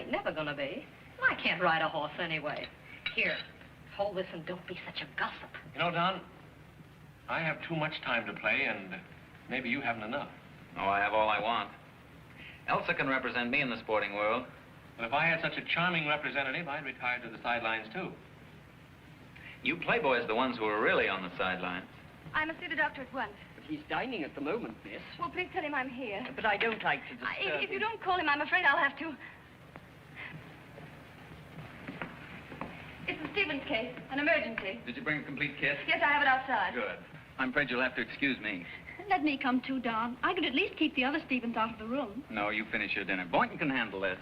ain't never gonna be. I can't ride a horse anyway. Here, hold this and don't be such a gossip. You know, Don, I have too much time to play, and maybe you haven't enough. Oh, I have all I want. Elsa can represent me in the sporting world. But if I had such a charming representative, I'd retire to the sidelines, too. You playboys are the ones who are really on the sidelines. I must see the doctor at once. But he's dining at the moment, miss. Well, please tell him I'm here. But I don't like to disturb If you don't call him, I'm afraid I'll have to. It's the Stevens case, an emergency. Did you bring a complete kit? Yes, I have it outside. Good. I'm afraid you'll have to excuse me. Let me come too, Don. I could at least keep the other Stevens out of the room. No, you finish your dinner. Boynton can handle this.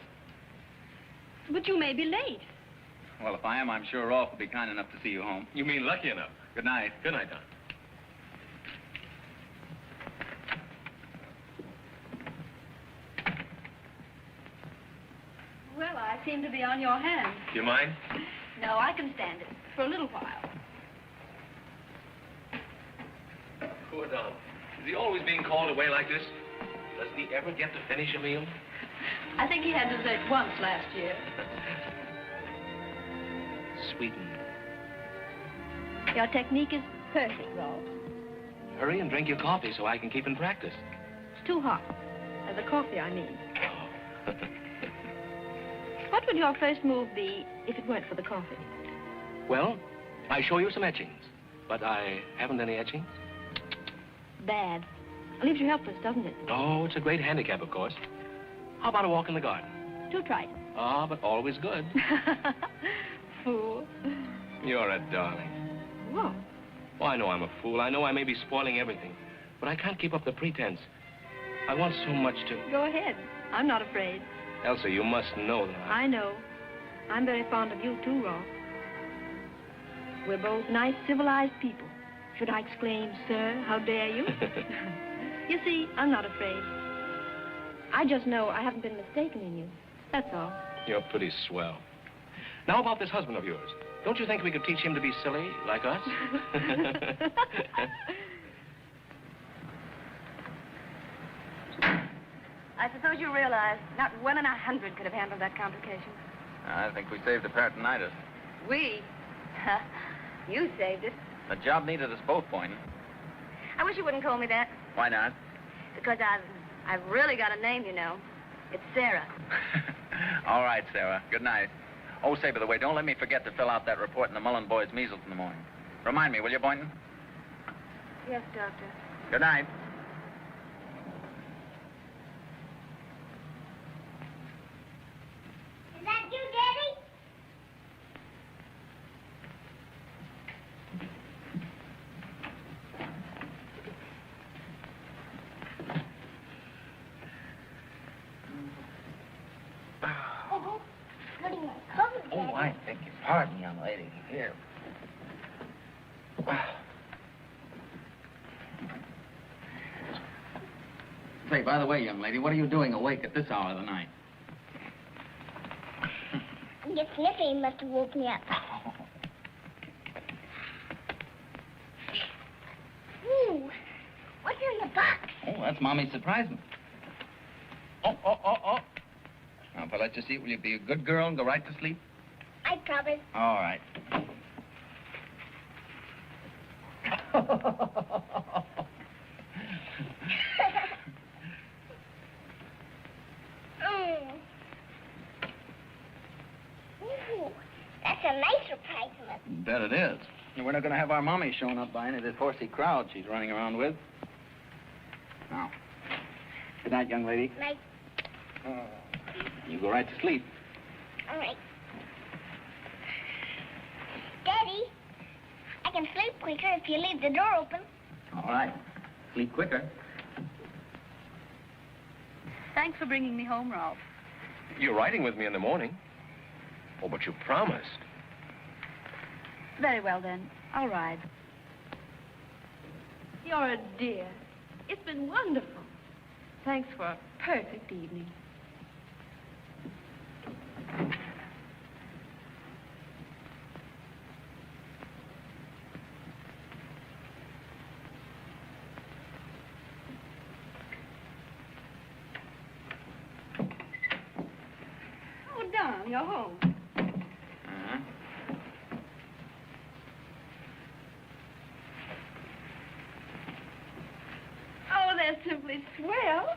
But you may be late. Well, if I am, I'm sure Rolf will be kind enough to see you home. You mean lucky enough? Good night. Good night, Don. Well, I seem to be on your hands. Do you mind? No, I can stand it. For a little while. Poor Don. Is he always being called away like this? Doesn't he ever get to finish a meal? I think he had dessert once last year. Sweetened. Your technique is perfect, Rolf. Hurry and drink your coffee so I can keep in practice. It's too hot. The coffee, I mean. What would your first move be if it weren't for the coffee? Well, I show you some etchings, but I haven't any etchings. Bad. Leaves you helpless, doesn't it? Oh, it's a great handicap, of course. How about a walk in the garden? Too trite. Ah, but always good. Fool. You're a darling. What? Oh, I know I'm a fool. I know I may be spoiling everything, but I can't keep up the pretense. I want so much to... Go ahead. I'm not afraid. Elsa, you must know that I know. I'm very fond of you, too, Rolf. We're both nice, civilized people. Should I exclaim, sir, how dare you? You see, I'm not afraid. I just know I haven't been mistaken in you. That's all. You're pretty swell. Now about this husband of yours. Don't you think we could teach him to be silly, like us? I suppose you realize not one in 100 could have handled that complication. I think we saved the peritonitis. We? You saved it. The job needed us both, Boynton. I wish you wouldn't call me that. Why not? Because I've really got a name, you know. It's Sarah. All right, Sarah. Good night. Oh, say, by the way, don't let me forget to fill out that report in the Mullen boys' measles in the morning. Remind me, will you, Boynton? Yes, Doctor. Good night. Is that you, Daddy? Oh, putting my cover, Daddy. Oh, I beg your pardon, young lady. Here. Say, by the way, young lady, what are you doing awake at this hour of the night? Your sniffing must have woke me up. Ooh, what's in the box? Oh, that's Mommy's surprise me. Oh. Now, if I let you see it, will you be a good girl and go right to sleep? I promise. All right. Ooh, that's a nice surprise, Mother. Bet it is. And we're not going to have our Mommy showing up by any of this horsey crowd she's running around with. Now, good night, young lady. Night. You go right to sleep. All right. Daddy, I can sleep quicker if you leave the door open. All right. Sleep quicker. Thanks for bringing me home, Rolf. You're riding with me in the morning. Oh, but you promised. Very well, then. I'll ride. You're a dear. It's been wonderful. Thanks for a perfect evening. Oh, John. You're home. Uh-huh. Oh, they're simply swell.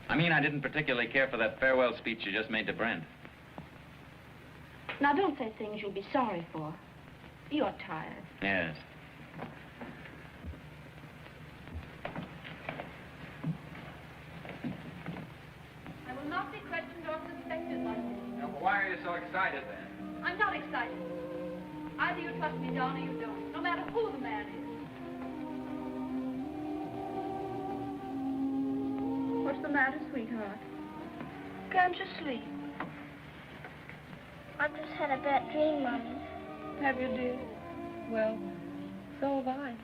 I mean, I didn't particularly care for that farewell speech you just made to Brent. Now, don't say things you'll be sorry for. You're tired. Yes. I will not be questioned or suspected like this. Now, why are you so excited then? I'm not excited. Either you trust me, John, or you don't. No matter who the man is. What's the matter, sweetheart? Can't you sleep? I've just had a bad dream, Mommy. Have you, dear? Well, so have I.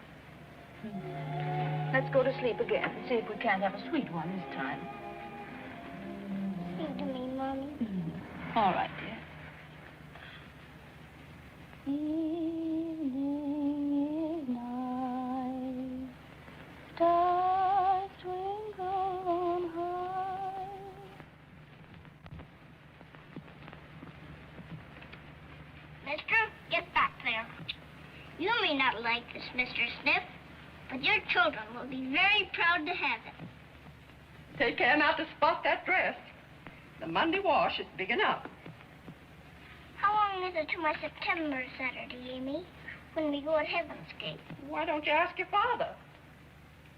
Let's go to sleep again and see if we can't have a sweet one this time. Sing to me, Mommy. All right, dear. Evening is night, stars twinkle on high. Mister, get back there. You may not like this, Mr. Sniff, but your children will be very proud to have it. Take care not to spot that dress. The Monday wash is big enough. How long is it to my September Saturday, Amy, when we go at Heaven's Gate? Why don't you ask your father?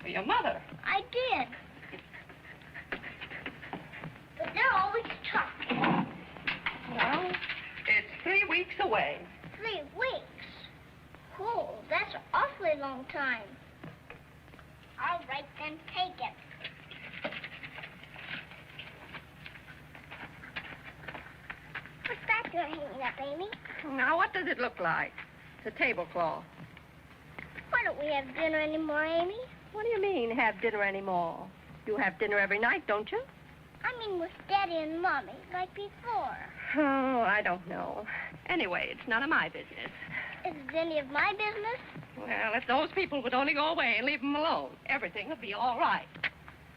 Or your mother? I did. But they're always tough. Well, it's 3 weeks away. 3 weeks? Oh, that's an awfully long time. All right, then, take it. What's that you're hanging up, Amy? Now, what does it look like? It's a tablecloth. Why don't we have dinner anymore, Amy? What do you mean, have dinner anymore? You have dinner every night, don't you? I mean with Daddy and Mommy, like before. Oh, I don't know. Anyway, it's none of my business. Is it any of my business? Well, if those people would only go away and leave them alone, everything would be all right.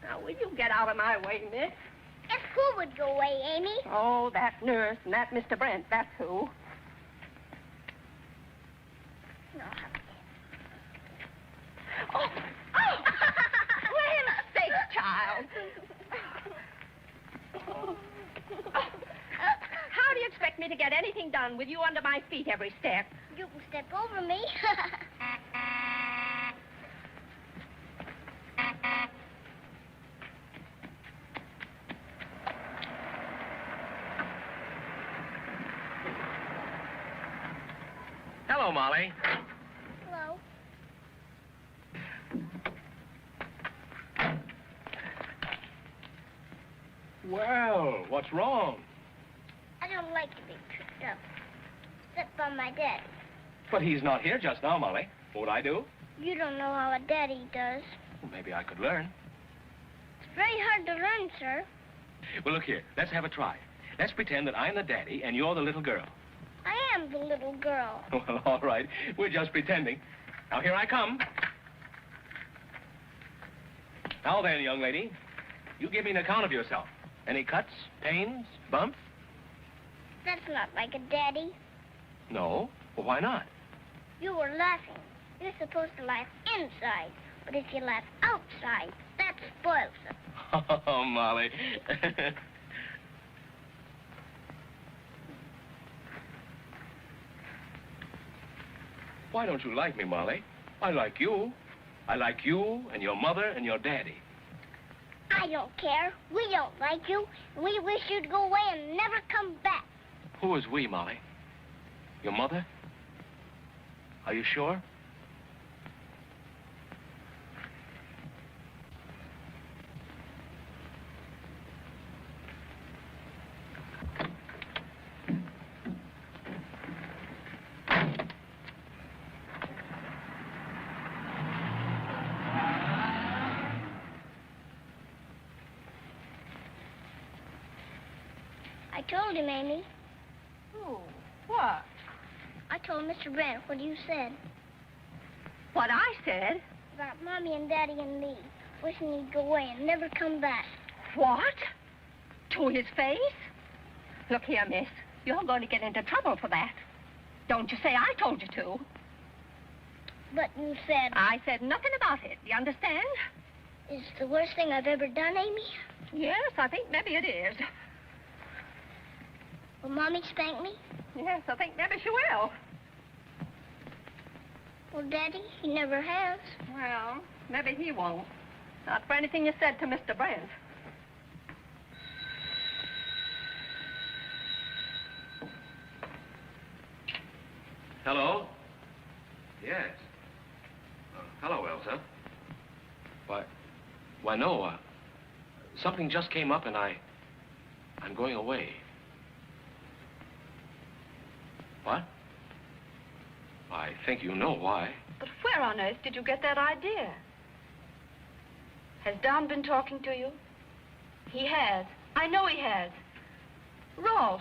Now, will you get out of my way, miss? If who would go away, Amy? Oh, that nurse and that Mr. Brent, that's who. No. Oh! Oh! Well, sakes, child. How do you expect me to get anything done with you under my feet every step? You can step over me. Hello, Molly. Hello. Well, what's wrong? I don't like to be tricked up. Except by my daddy. But he's not here just now, Molly. What would I do? You don't know how a daddy does. Well, maybe I could learn. It's very hard to learn, sir. Well, look here. Let's have a try. Let's pretend that I'm the daddy and you're the little girl. I am the little girl. Well, all right. We're just pretending. Now, here I come. Now then, young lady, you give me an account of yourself. Any cuts, pains, bumps? That's not like a daddy. No. Well, why not? You were laughing. You're supposed to laugh inside. But if you laugh outside, that spoils it. Oh, Molly. Why don't you like me, Molly? I like you. I like you and your mother and your daddy. I don't care. We don't like you. We wish you'd go away and never come back. Who is we, Molly? Your mother? Are you sure? I told him, Amy. Oh, what? I told Mr. Brent what you said What I said? about Mommy and Daddy and me, wishing you'd go away and never come back. What? To his face? Look here, miss. You're going to get into trouble for that. Don't you say I told you to. But you said... I said nothing about it. You understand? It's the worst thing I've ever done, Amy? Yes, I think maybe it is. Will Mommy spank me? Yes, I think maybe she will. Well, Daddy, he never has. Well, maybe he won't. Not for anything you said to Mr. Brent. Hello? Yes. Hello, Elsa. Why, no, something just came up and I'm going away. What? I think you know why. But where on earth did you get that idea? Has Don been talking to you? He has. I know he has. Rolf.